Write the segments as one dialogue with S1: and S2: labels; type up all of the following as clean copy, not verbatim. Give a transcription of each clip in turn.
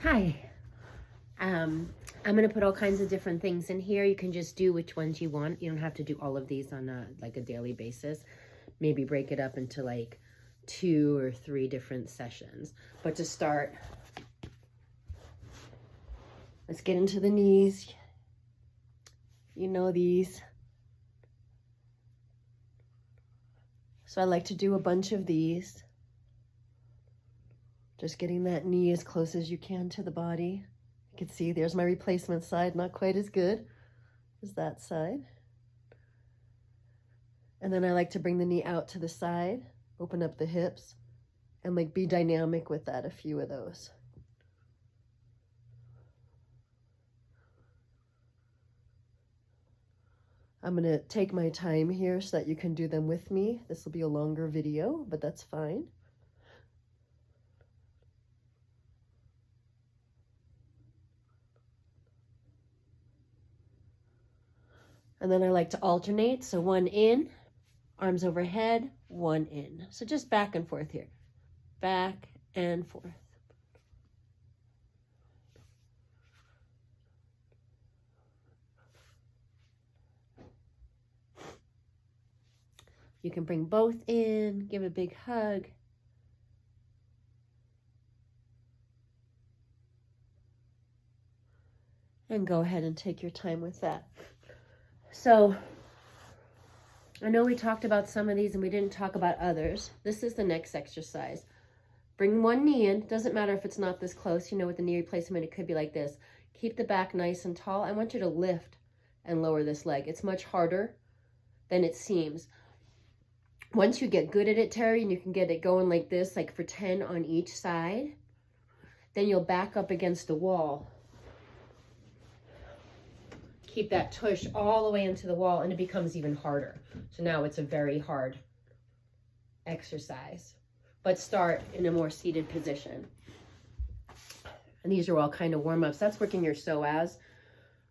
S1: Hi. I'm going to put all kinds of different things in here. You can just do which ones you want. You don't have to do all of these on a daily basis. Maybe break it up into like 2 or 3 different sessions. But to start, let's get into the knees. You know these. So I like to do a bunch of these. Just getting that knee as close as you can to the body. You can see there's my replacement side, not quite as good as that side. And then I like to bring the knee out to the side, open up the hips, and like be dynamic with that, a few of those. I'm gonna take my time here so that you can do them with me. This will be a longer video, but that's fine. And then I like to alternate. So 1 in, arms overhead, 1 in. So just back and forth here. Back and forth. You can bring both in, give a big hug. And go ahead and take your time with that. So, I know we talked about some of these and we didn't talk about others. This is the next exercise. Bring one knee in. Doesn't matter if it's not this close. You know, with the knee replacement, it could be like this. Keep the back nice and tall. I want you to lift and lower this leg. It's much harder than it seems. Once you get good at it, Terry, and you can get it going like this, like for 10 on each side, then you'll back up against the wall. Keep that tush all the way into the wall and it becomes even harder. So now it's a very hard exercise. But start in a more seated position. And these are all kind of warm-ups. That's working your Soaz,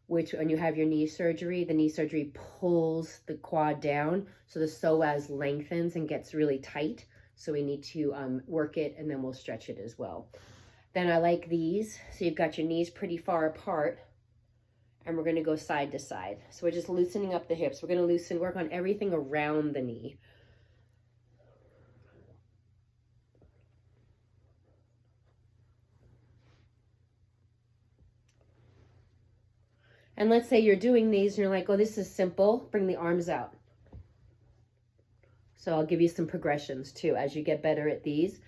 S1: which when you have your knee surgery, the knee surgery pulls the quad down. So the Soaz lengthens and gets really tight. So we need to work it and then we'll stretch it as well. Then I like these. So you've got your knees pretty far apart. And we're going to go side to side. So we're just loosening up the hips. We're going to work on everything around the knee. And let's say you're doing these and you're like, oh, this is simple. Bring the arms out. So I'll give you some progressions too as you get better at these.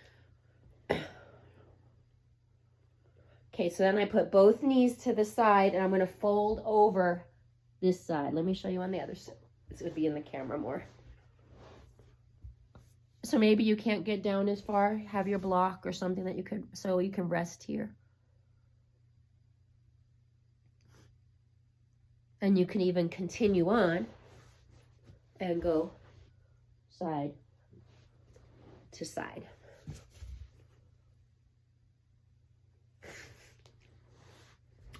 S1: Okay, so then I put both knees to the side and I'm going to fold over this side. Let me show you on the other side. This would be in the camera more. So maybe you can't get down as far. Have your block or something that you could, so you can rest here. And you can even continue on and go side to side.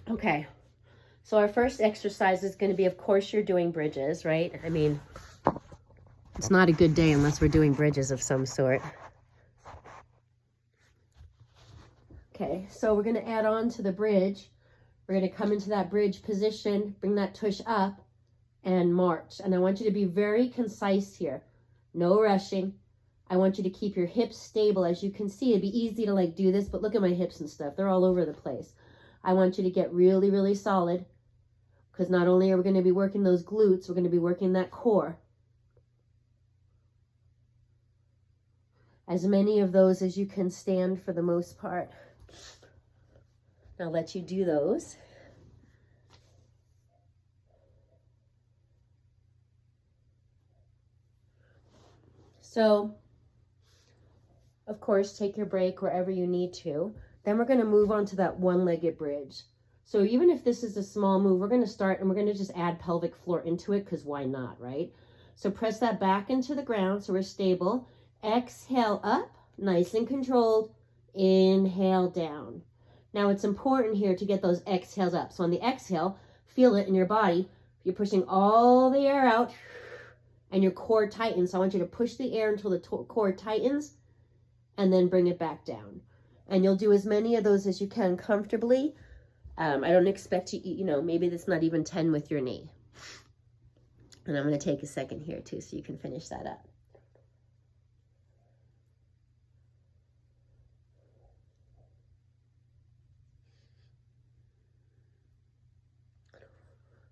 S1: Okay, so our first exercise is going to be, of course, you're doing bridges, right? I mean, it's not a good day unless we're doing bridges of some sort. Okay, so we're going to add on to the bridge. We're going to come into that bridge position, bring that tush up, and march. And I want you to be very concise here. No rushing. I want you to keep your hips stable. As you can see, it'd be easy to like do this, but look at my hips and stuff. They're all over the place. I want you to get really, really solid, because not only are we going to be working those glutes, we're going to be working that core. As many of those as you can stand for the most part. I'll let you do those. So, of course, take your break wherever you need to. Then we're going to move on to that one-legged bridge. So even if this is a small move, we're going to start and we're going to just add pelvic floor into it, because why not, right? So press that back into the ground so we're stable. Exhale up, nice and controlled. Inhale down. Now it's important here to get those exhales up. So on the exhale, feel it in your body. You're pushing all the air out and your core tightens. So I want you to push the air until the core tightens and then bring it back down. And you'll do as many of those as you can comfortably. I don't expect you, you know, maybe that's not even 10 with your knee. And I'm going to take a second here too so you can finish that up.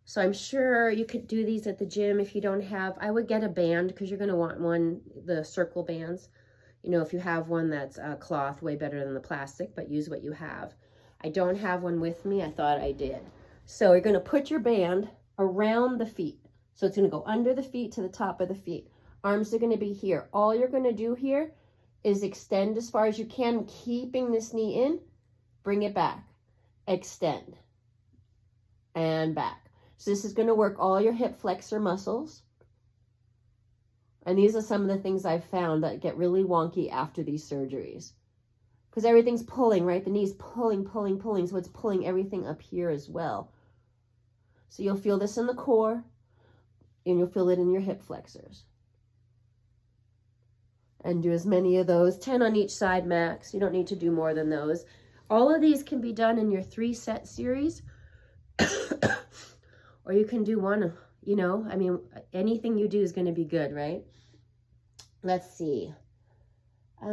S1: So I'm sure you could do these at the gym if you don't have, I would get a band because you're going to want one, the circle bands. You know, if you have one that's cloth, way better than the plastic, but use what you have. I don't have one with me. I thought I did. So you're going to put your band around the feet. So it's going to go under the feet to the top of the feet. Arms are going to be here. All you're going to do here is extend as far as you can, keeping this knee in. Bring it back. Extend. And back. So this is going to work all your hip flexor muscles. And these are some of the things I've found that get really wonky after these surgeries. Because everything's pulling, right? The knee's pulling, pulling, pulling. So it's pulling everything up here as well. So you'll feel this in the core. And you'll feel it in your hip flexors. And do as many of those. 10 on each side max. You don't need to do more than those. All of these can be done in your 3-set series. Or you can do one, you know, I mean, anything you do is going to be good, right? Let's see. Okay,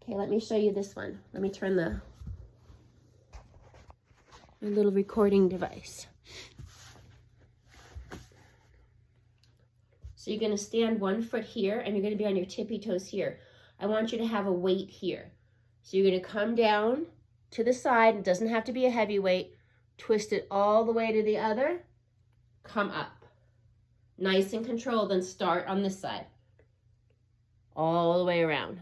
S1: let me show you this one. Let me turn my little recording device. So you're going to stand 1 foot here, and you're going to be on your tippy toes here. I want you to have a weight here. So you're going to come down to the side. It doesn't have to be a heavy weight. Twist it all the way to the other. Come up. Nice and controlled. Then start on this side. All the way around.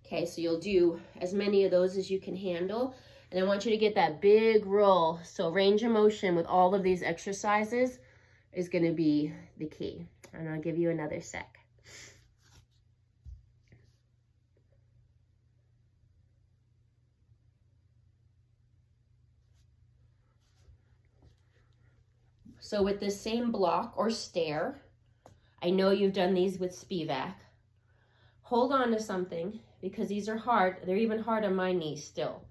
S1: Okay, so you'll do as many of those as you can handle. And I want you to get that big roll. So range of motion with all of these exercises is going to be the key. And I'll give you another sec. So with this same block or stair, I know you've done these with Spivak. Hold on to something because these are hard. They're even hard on my knees still.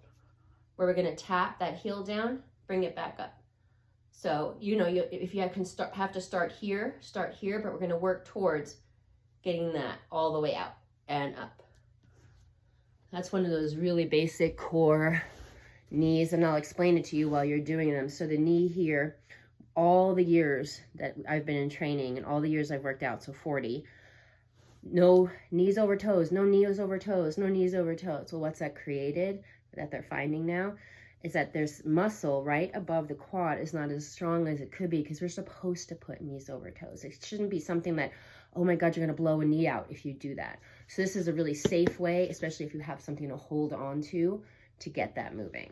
S1: Where we're going to tap that heel down, bring it back up. So, you know, if you have to start here, but we're going to work towards getting that all the way out and up. That's one of those really basic core knees, and I'll explain it to you while you're doing them. So the knee here, all the years that I've been in training and all the years I've worked out, so 40, no knees over toes, no knees over toes, no knees over toes. Well, what's that created that they're finding now is that there's muscle right above the quad is not as strong as it could be because we're supposed to put knees over toes. It shouldn't be something that, oh my God, you're going to blow a knee out if you do that. So this is a really safe way, especially if you have something to hold on to get that moving.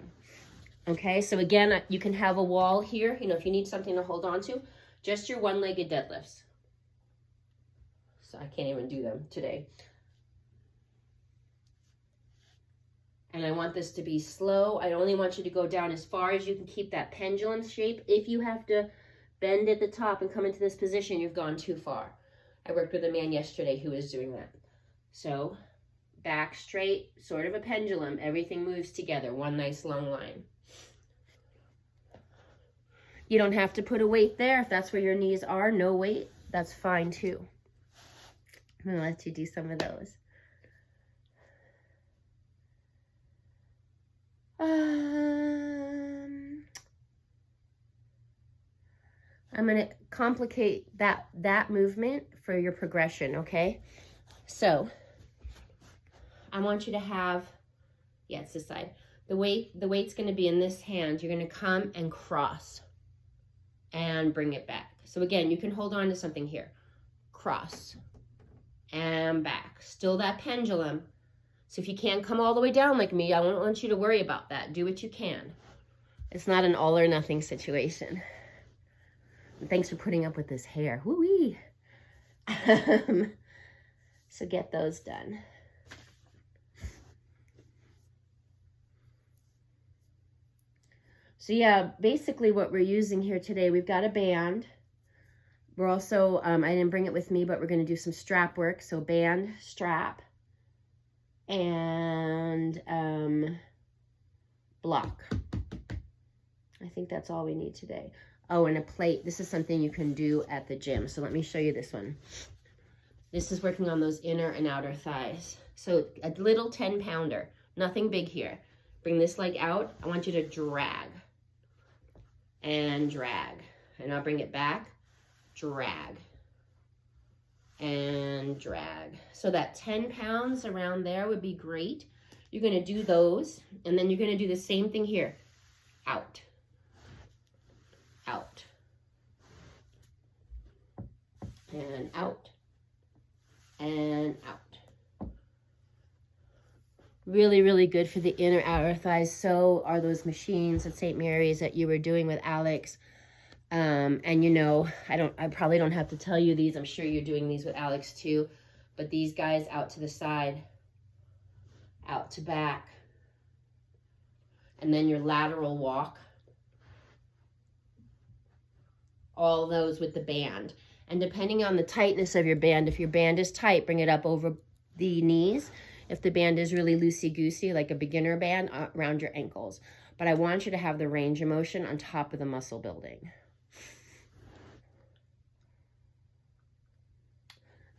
S1: Okay, so again, you can have a wall here, you know, if you need something to hold on to, just your one-legged deadlifts. So I can't even do them today. And I want this to be slow. I only want you to go down as far as you can keep that pendulum shape. If you have to bend at the top and come into this position, you've gone too far. I worked with a man yesterday who was doing that. So back straight, sort of a pendulum. Everything moves together, one nice long line. You don't have to put a weight there. If that's where your knees are, no weight, that's fine too. I'm gonna let you do some of those. I'm gonna complicate that movement for your progression, okay? So I want you to have, yeah, it's this side. The weight's gonna be in this hand. You're gonna come and cross and bring it back. So again, you can hold on to something here. Cross and back. Still that pendulum. So if you can't come all the way down like me, I don't want you to worry about that. Do what you can. It's not an all or nothing situation. And thanks for putting up with this hair. Woo-wee. So get those done. So yeah, basically what we're using here today, we've got a band. We're also, I didn't bring it with me, but we're going to do some strap work. So band, strap, and block. I think that's all we need today. Oh, and a plate. This is something you can do at the gym. So let me show you this one. This is working on those inner and outer thighs. So a little 10-pounder, nothing big here. Bring this leg out. I want you to drag and drag. And I'll bring it back, drag and drag. So that 10 pounds around there would be great. You're gonna do those, and then you're gonna do the same thing here. Out, out, and out, and out. Really, really good for the inner outer thighs. So are those machines at St. Mary's that you were doing with Alex. And you know, I probably don't have to tell you these. I'm sure you're doing these with Alex too. But these guys out to the side, out to back, and then your lateral walk. All those with the band. And depending on the tightness of your band, if your band is tight, bring it up over the knees. If the band is really loosey-goosey, like a beginner band, around your ankles. But I want you to have the range of motion on top of the muscle building.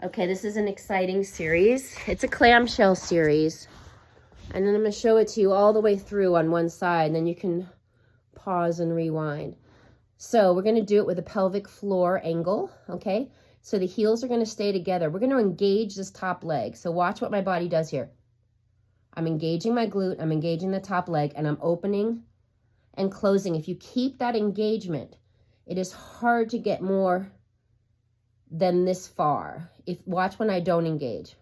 S1: Okay, this is an exciting series. It's a clamshell series. And then I'm going to show it to you all the way through on one side, and then you can pause and rewind. So we're going to do it with a pelvic floor angle, okay? So the heels are going to stay together. We're going to engage this top leg. So watch what my body does here. I'm engaging my glute, I'm engaging the top leg, and I'm opening and closing. If you keep that engagement, it is hard to get more than this far. Watch when I don't engage.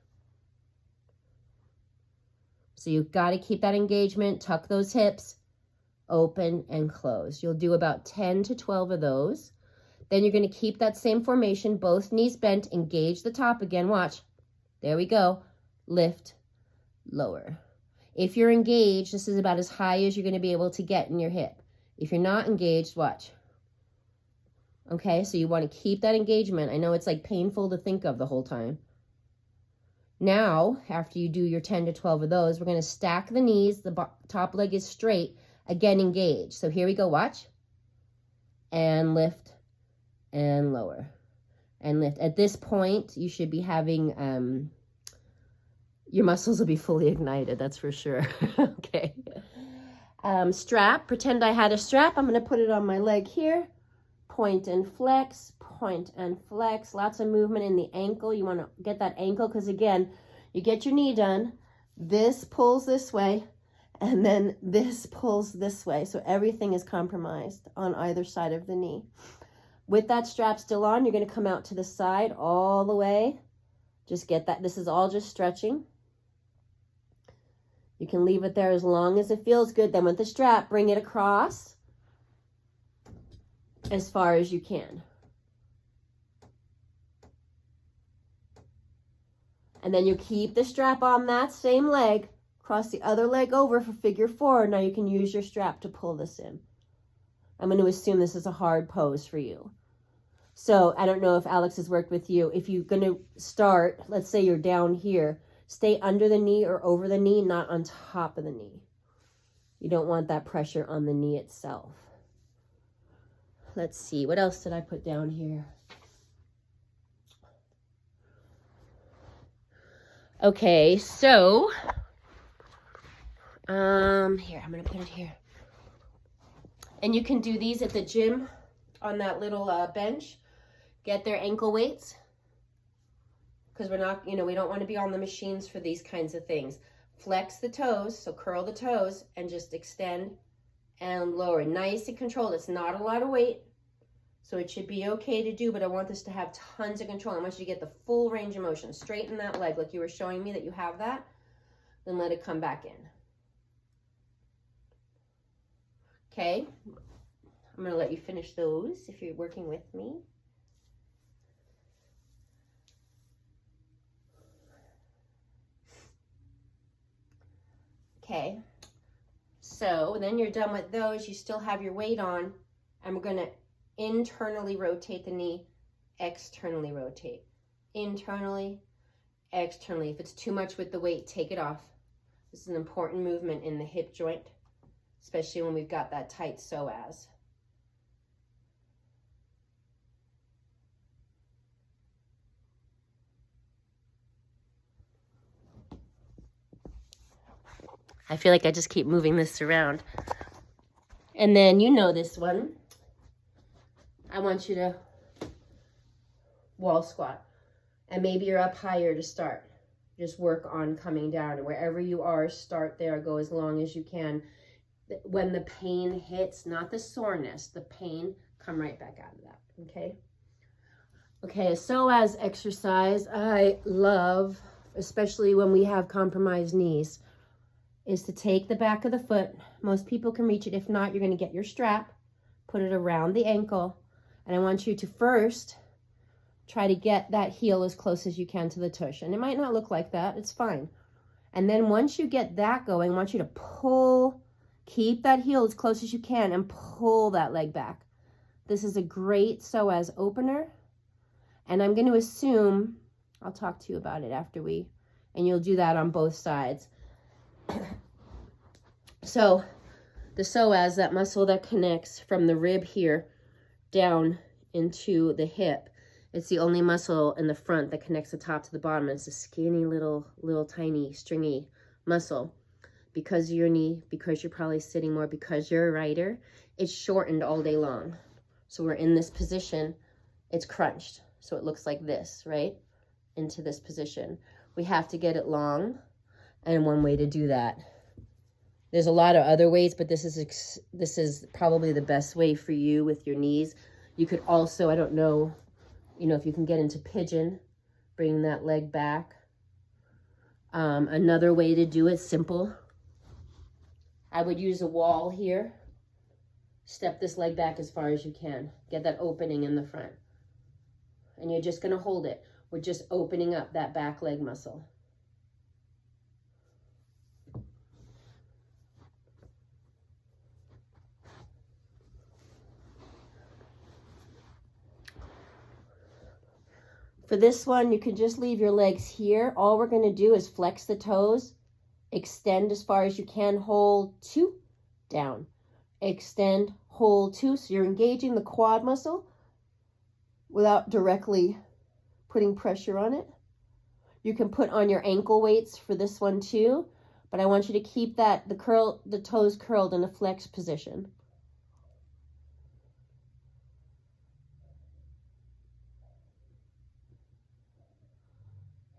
S1: So you've got to keep that engagement, tuck those hips, open and close. You'll do about 10 to 12 of those. Then you're going to keep that same formation, both knees bent, engage the top again. Watch. There we go. Lift, lower. If you're engaged, this is about as high as you're going to be able to get in your hip. If you're not engaged, watch. Okay, so you want to keep that engagement. I know it's like painful to think of the whole time. Now, after you do your 10 to 12 of those, we're going to stack the knees. The top leg is straight. Again, engage. So here we go. Watch. And lift and lower. And lift. At this point, you should be having, your muscles will be fully ignited. That's for sure. Okay. Strap. Pretend I had a strap. I'm going to put it on my leg here. Point and flex, point and flex. Lots of movement in the ankle. You want to get that ankle because, again, you get your knee done. This pulls this way, and then this pulls this way. So everything is compromised on either side of the knee. With that strap still on, you're going to come out to the side all the way. Just get that. This is all just stretching. You can leave it there as long as it feels good. Then with the strap, bring it across as far as you can. And then you keep the strap on that same leg, cross the other leg over for figure 4. Now you can use your strap to pull this in. I'm going to assume this is a hard pose for you. So I don't know if Alex has worked with you. If you're going to start, let's say you're down here, stay under the knee or over the knee, not on top of the knee. You don't want that pressure on the knee itself. Let's see, what else did I put down here? Okay, so, here, I'm going to put it here. And you can do these at the gym on that little bench. Get their ankle weights. Because we're not, we don't want to be on the machines for these kinds of things. Flex the toes, so curl the toes, and just extend and lower. Nice and controlled. It's not a lot of weight. So it should be okay to do, but I want this to have tons of control. I want you to get the full range of motion. Straighten that leg like you were showing me that you have that. Then let it come back in. Okay. I'm going to let you finish those if you're working with me. Okay. So then you're done with those. You still have your weight on. And we're going to internally rotate the knee externally rotate. Internally, externally. If it's too much with the weight, take it off. This is an important movement in the hip joint, especially when we've got that tight psoas. I feel like I just keep moving this around. And then you know this one. I want you to wall squat. And maybe you're up higher to start. Just work on coming down. And wherever you are, start there. Go as long as you can. When the pain hits, not the soreness, the pain, come right back out of that, okay? Okay, a psoas exercise I love, especially when we have compromised knees, is to take the back of the foot. Most people can reach it. If not, you're going to get your strap, put it around the ankle, and I want you to first try to get that heel as close as you can to the tush. And it might not look like that. It's fine. And then once you get that going, I want you to pull, keep that heel as close as you can and pull that leg back. This is a great psoas opener. And I'm going to assume, I'll talk to you about it after and you'll do that on both sides. So the psoas, that muscle that connects from the rib here down into the hip, it's the only muscle in the front that connects the top to the bottom. It's a skinny little tiny stringy muscle. Because of your knee, because you're probably sitting more, because you're a rider, it's shortened all day long. So we're in this position, it's crunched. So it looks like this, right? Into this position. We have to get it long, and one way to do that. There's a lot of other ways, but this is probably the best way for you with your knees. You could also, I don't know, if you can get into pigeon, bring that leg back. Another way to do it, simple. I would use a wall here. Step this leg back as far as you can. Get that opening in the front. And you're just going to hold it. We're just opening up that back leg muscle. For this one, you can just leave your legs here. All we're going to do is flex the toes, extend as far as you can, hold 2, down. Extend, hold 2. So you're engaging the quad muscle without directly putting pressure on it. You can put on your ankle weights for this one too, but I want you to keep the toes curled in a flex position.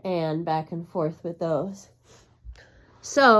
S1: And back and forth with those. So